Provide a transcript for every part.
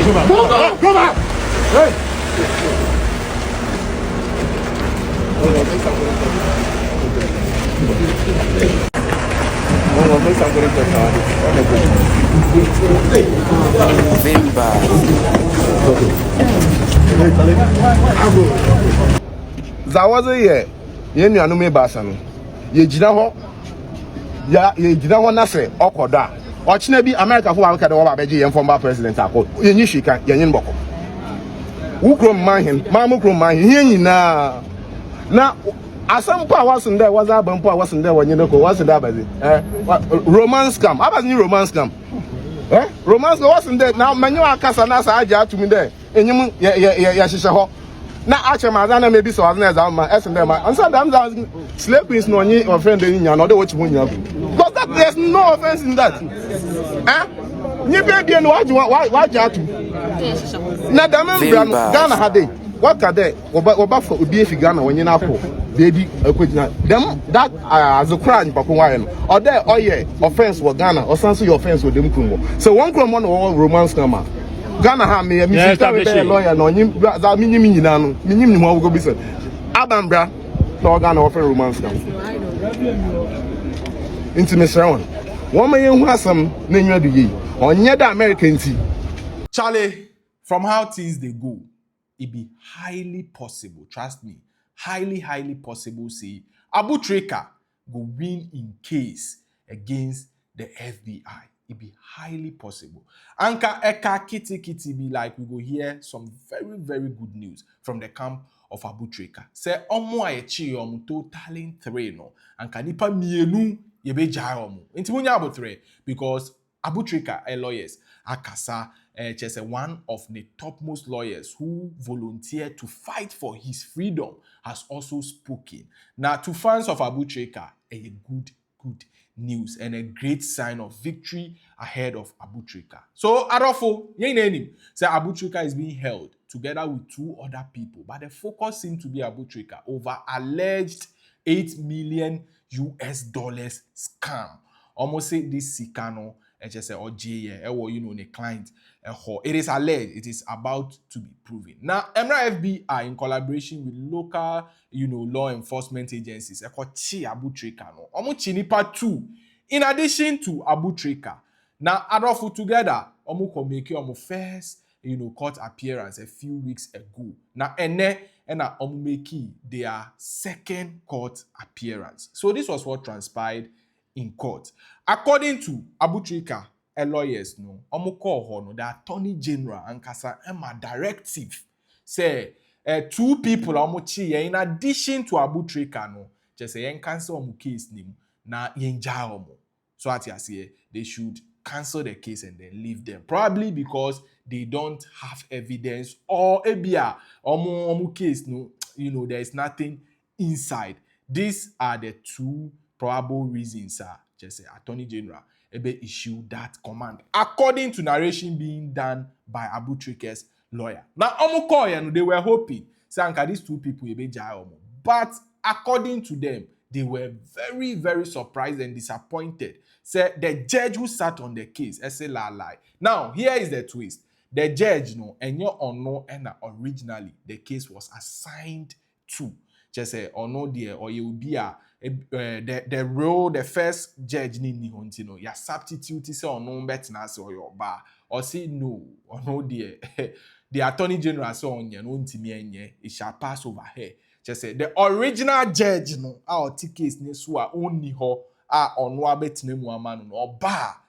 Go back! Hey! Very bad. Zawaze ye nuanu me basa no ye gina ho ya ye gina ho na se okoda ochina bi America fo America de wo ba beje ye former president akọ ye nyi shika ye nyin boko wukrom manhin mamukrom manhin ye nyina na asampo a wasun there was abampo a wasun there wonye ko wasun there abazi romance scam abazi ni romance scam romance go wasun there na manyo akasa na sa aja atumi there enyim ya hihye ho na achema na maybe so as na za ma esin there ma answer them slave queens no onye offend any nya no dey watch munya because that there's no offense in that nyi be no waja atu na damembra no Ghana hade what are they oba for obi efi Ghana wonye na akọ baby ekwejina them that as a crime papa why no or there oye offense for Ghana or sanso your offense with them kunwo so one crime one romance scammer Ghana ha me be lawyer no nyim za minyim nyina no minyim ni ho go bi se abambra no Ghana offer romance scam intimacy one man yen hu asam na nwa do yi onye da American ti Charlie, from how things they go, it be highly possible, trust me, highly possible, say, Abu Trica go win in case against the FBI. It be highly possible. Anka eka kitty be like, we go hear some very good news from the camp of Abu Trica. Say, omo ayechi omu totally three no. Anka nipa mienu yebe jai omu. Inti munya Abu three because Abu Trica lawyers akasa one of the topmost lawyers who volunteered to fight for his freedom has also spoken. Now, to fans of Abu Trica, a good news and a great sign of victory ahead of Abu Trica. So, Arofo, say Abu Trica is being held together with two other people, but the focus seems to be Abu Trica over alleged $8 million scam. Almost say this Sikano or the client. It is alleged, it is about to be proven. Now, Angrịlγ FBI in collaboration with local, law enforcement agencies, Abu Trica no. Omo chinipa too. In addition to Abu Trica, now Adolfo together, omo ko make omo first, court appearance a few weeks ago. Now, and omo make their second court appearance. So this was what transpired in court. According to Abu Trica, lawyers no, no, the attorney general and kasa ema directive say two people in addition to Abu Trica no, just say cancel case name na yenja so at say they should cancel the case and then leave them, probably because they don't have evidence or ebia case no, there is nothing inside. These are the two probable reasons, just say attorney general issue that command, according to narration being done by Abu Trica's lawyer. Now, they were hoping, say, these two people but according to them, they were very surprised and disappointed. Say the judge who sat on the case, now here is the twist. The judge and originally the case was assigned to just say or you will be the role the first judge ya substitute say betina say or bar or say no or no dear the attorney general say it shall pass over here. Just say the original judge our case only ho betina mu ama no or bar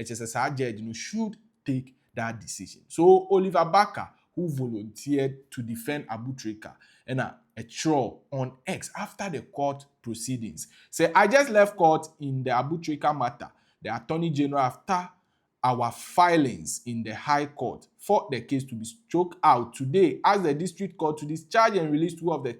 just say judge should take that decision. So Oliver Barker, who volunteered to defend Abu Trica and a troll on X after the court proceedings, say, I just left court in the Abu Trica matter. The Attorney General, after our filings in the High Court, for the case to be struck out today, asked the district court to discharge and release two of the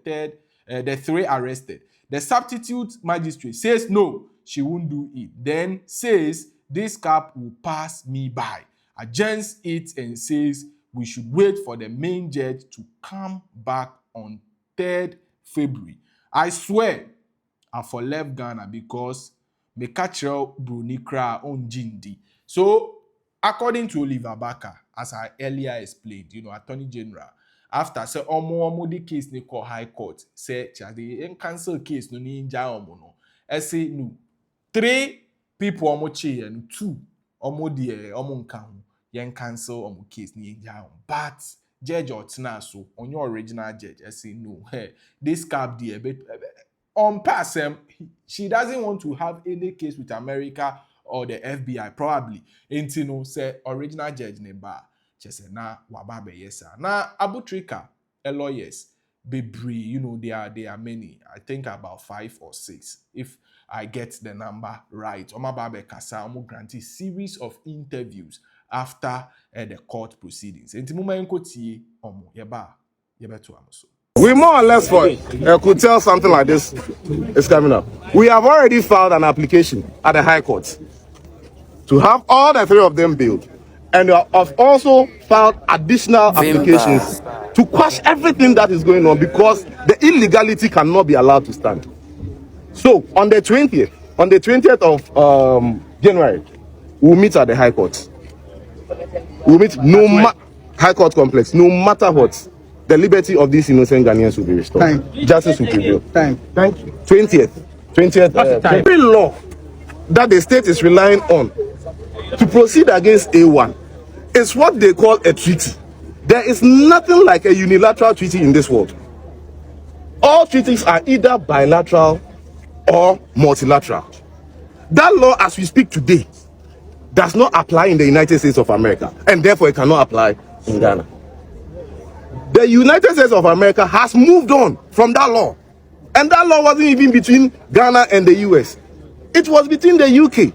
three arrested. The substitute magistrate says no, she won't do it. Then says this cap will pass me by, adjourns it and says we should wait for the main judge to come back on 3rd February. I swear I for left Ghana because me catch Bruni Kra on Jindi. So according to Oliver Barker, as I earlier explained, Attorney General, after say omo the case ni call High Court, say the cancel case no ni inja omo no. I say no. 3 people omo che and 2 omo die omo nka ho yen cancel omo case ni inja omo. But Judge Otina so on your original judge, I say no. Hey, this cap there, but on pass she doesn't want to have any case with America or the FBI probably. Ain't say original judge neba. She say na wababe yes na Abu Trica lawyers bebree, there are many. I think about 5 or 6 if I get the number right. Omababe kasa omo grant a series of interviews after the court proceedings. Enti muma enko tie omo yeba to amoso. We more or less could tell something like this is coming up. We have already filed an application at the High Court to have all the 3 of them bailed. And we have also filed additional applications to quash everything that is going on because the illegality cannot be allowed to stand. So on the 20th of January, we'll meet at the High Court. We'll meet High Court complex, no matter what. The liberty of these innocent Ghanaians will be restored. Justice will prevail. Thank you. 20th. Every law that the state is relying on to proceed against A1 is what they call a treaty. There is nothing like a unilateral treaty in this world. All treaties are either bilateral or multilateral. That law, as we speak today, does not apply in the United States of America, and therefore it cannot apply in Ghana. The United States of America has moved on from that law. And that law wasn't even between Ghana and the US. It was between the UK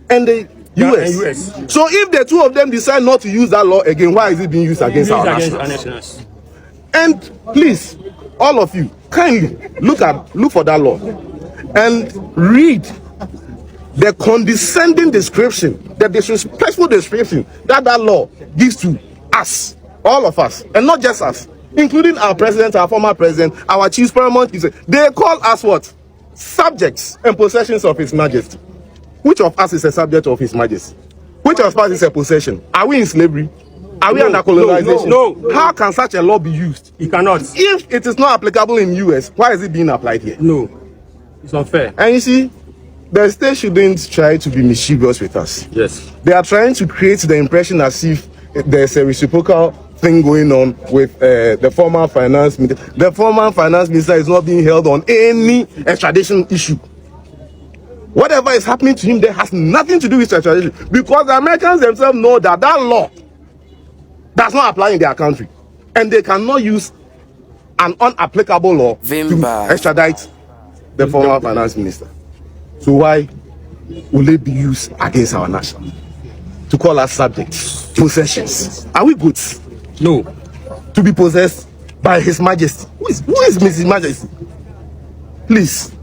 and the US. So if the 2 of them decide not to use that law again, why is it being used against our nationals? And please, all of you, kindly look for that law and read the condescending description, the disrespectful description that law gives to us. All of us, and not just us, including our president, our former president, our chief paramount. They call us what? Subjects and possessions of His Majesty. Which of us is a subject of His Majesty? Which of us is a possession? Are we in slavery? Are we under colonization? No. How can such a law be used? It cannot. If it is not applicable in US, why is it being applied here? No. It's unfair. And you see, the state shouldn't try to be mischievous with us. Yes. They are trying to create the impression as if there's a reciprocal thing going on with the former finance minister. The former finance minister is not being held on any extradition issue. Whatever is happening to him there has nothing to do with extradition, because the Americans themselves know that law does not apply in their country, and they cannot use an unapplicable law to extradite the former finance minister. So why will it be used against our nation to call us subjects, possessions? Are we goods? No. To be possessed by His Majesty. Who is Mrs. Majesty? Please,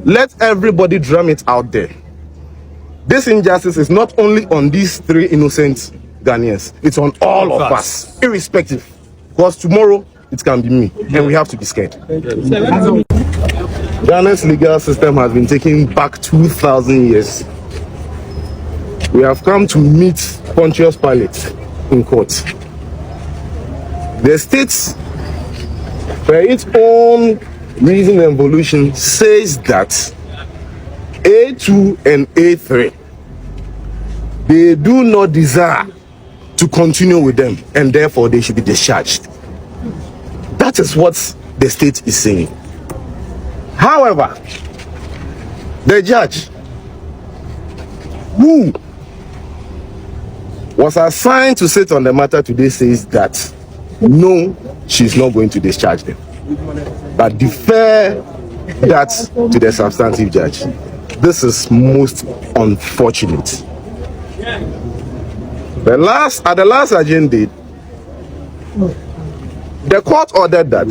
let everybody drum it out there. This injustice is not only on these 3 innocent Ghanaians, it's on all of us, irrespective. Because tomorrow it can be me, and we have to be scared. Ghana's legal system has been taken back 2,000 years. We have come to meet Pontius Pilate in court. The states, for its own reason and evolution, says that A2 and A3, they do not desire to continue with them, and therefore they should be discharged. That is what the state is saying. However, the judge who was assigned to sit on the matter today says that no, she's not going to discharge them, but defer that to the substantive judge. This is most unfortunate. At the last agenda, the court ordered that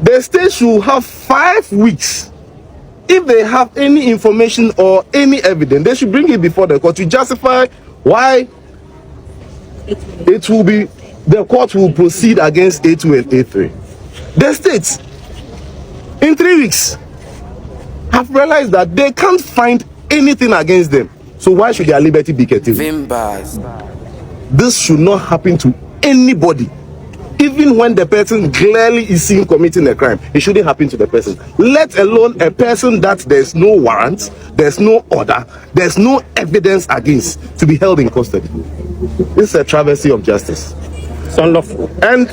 the state should have 5 weeks. If they have any information or any evidence, they should bring it before the court to justify why it will be, the court will proceed against A2 and A3. The states, in 3 weeks, have realized that they can't find anything against them. So why should their liberty be curtailed? This should not happen to anybody. Even when the person clearly is seen committing a crime, it shouldn't happen to the person. Let alone a person that there's no warrant, there's no order, there's no evidence against to be held in custody. This is a travesty of justice. It's unlawful. And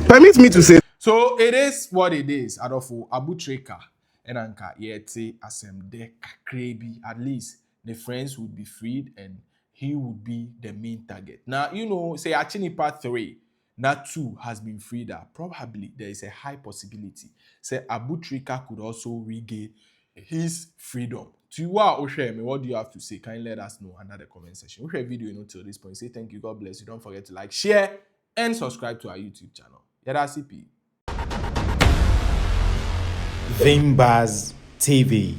permit me to say, so it is what it is. Adolfo Abu Trica and Anka Yeti Asemde Kakrebi. At least the friends would be freed and he would be the main target. Now, you know, say Achini Part 3, not 2 has been freed up. Probably there is a high possibility. Say Abu Trica could also regain his freedom. To you, what do you have to say? Can you let us know under the comment section? If you video till this point, say thank you, God bless you. Don't forget to like, share, and subscribe to our YouTube channel. Yada CP. Vimbaz TV.